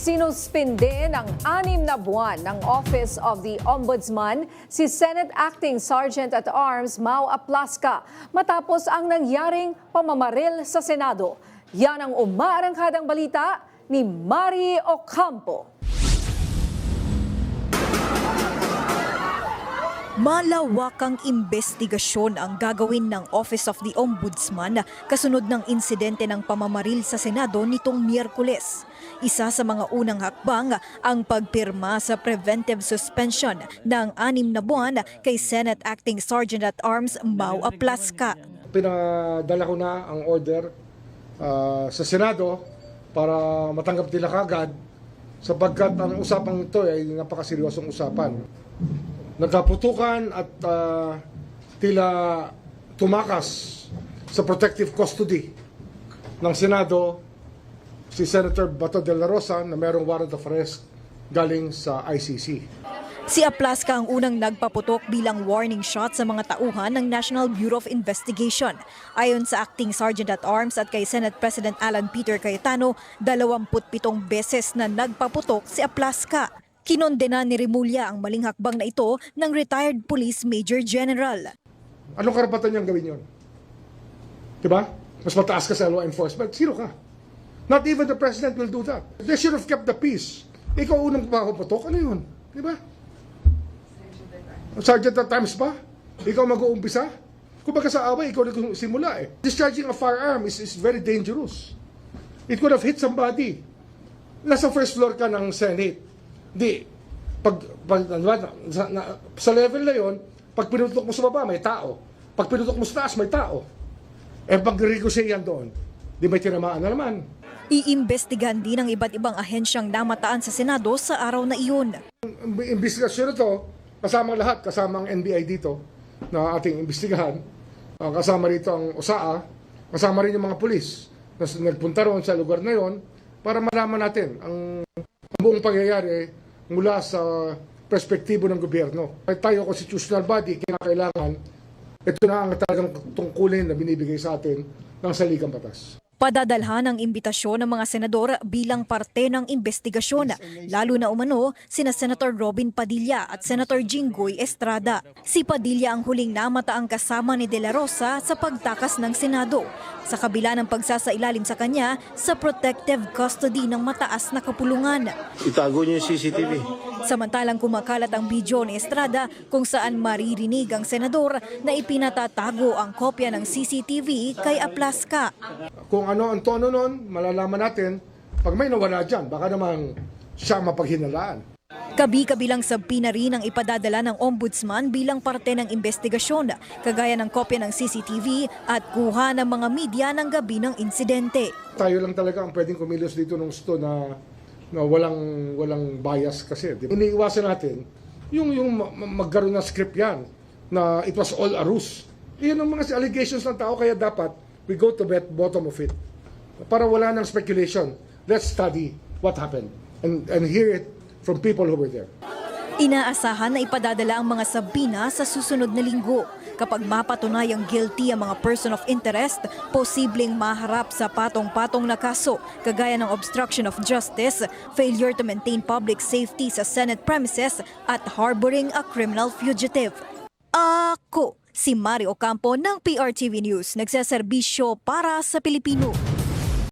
Sinuspinde ng 6 na buwan ng Office of the Ombudsman si Senate Acting Sergeant at Arms Mau Aplasca matapos ang nangyaring pamamaril sa Senado. Yan ang umaarangkadang balita ni Mari Ocampo. Malawakang investigasyon ang gagawin ng Office of the Ombudsman kasunod ng insidente ng pamamaril sa Senado nitong Miyerkules. Isa sa mga unang hakbang ang pagpirma sa preventive suspension ng 6 na buwan kay Senate Acting Sergeant at Arms Mau Aplasca. Pinadala ko na ang order sa Senado para matanggap nila kagad sapagkat ang usapang ito ay napakaseryosong usapan. Nagkaputukan at tila tumakas sa protective custody ng Senado si Senator Bato de la Rosa na mayroong warrant of arrest galing sa ICC. Si Aplasca ang unang nagpaputok bilang warning shot sa mga tauhan ng National Bureau of Investigation. Ayon sa Acting Sergeant at Arms at kay Senate President Alan Peter Cayetano, 27 beses na nagpaputok si Aplasca. Kinondena ni Remulla ang maling hakbang na ito ng retired Police Major General. Anong karapatan niyang gawin yun? Diba? Mas mataas ka sa law enforcement. Sino ka? Not even the President will do that. They should have kept the peace. Ikaw unang papaputok. Ano yun? Diba? Sergeant at times pa? Ikaw mag-uumpisa? Kung baga sa away, ikaw nagsimula eh. Discharging a firearm is very dangerous. It could have hit somebody. Nasa first floor ka ng Senate. Di, sa level na yon, pag pinutok mo sa baba, may tao. Pag pinutok mo sa taas, may tao. Eh pag ricochet yan doon, di may tinamaan na naman. Iimbestigahan din ang iba't ibang ahensyang namataan sa Senado sa araw na iyon. Investigasyon ito, kasama lahat, kasama ang NBI dito na ating imbestigahan. Kasama rito ang OSAA, kasama rin yung mga pulis na nagpunta roon sa lugar na yon para malaman natin ang buong pangyayari mula sa perspektibo ng gobyerno. Tayo, constitutional body, kailangan ito na ang talagang tungkulin na binibigay sa atin ng saligang batas. Padadalhan ang imbitasyon ng mga senador bilang parte ng investigasyon, lalo na umano sina Senator Robin Padilla at Senator Jinggoy Estrada. Si Padilla ang huling namataang kasama ni De La Rosa sa pagtakas ng Senado, sa kabila ng pagsasailalim sa kanya sa protective custody ng mataas na kapulungan. Itago niyo yung CCTV. Samantalang kumakalat ang video ni Estrada kung saan maririnig ang senador na ipinatatago ang kopya ng CCTV kay Aplasca. Kung ano ang tono nun, malalaman natin, pag may nawala dyan, baka naman siya mapaghinalaan. Kabi-kabilang sabina rin ang ipadadala ng Ombudsman bilang parte ng investigasyon, kagaya ng kopya ng CCTV at kuha ng mga media ng gabi ng insidente. Tayo lang talaga ang pwedeng kumilos dito ng gusto na walang bias kasi. Iniiwasan natin yung magkaroon ng script yan na it was all a ruse. Iyan ang mga allegations ng tao, kaya dapat we go to the bottom of it. Para wala ng speculation, let's study what happened and hear it from people who were there. Inaasahan na ipadadala ang mga sabina sa susunod na linggo. Kapag mapatunayang guilty ang mga person of interest, posibleng maharap sa patong-patong na kaso, kagaya ng obstruction of justice, failure to maintain public safety sa Senate premises at harboring a criminal fugitive. Ako si Mari Ocampo ng PRTV News, nagseserbisyo para sa Pilipino.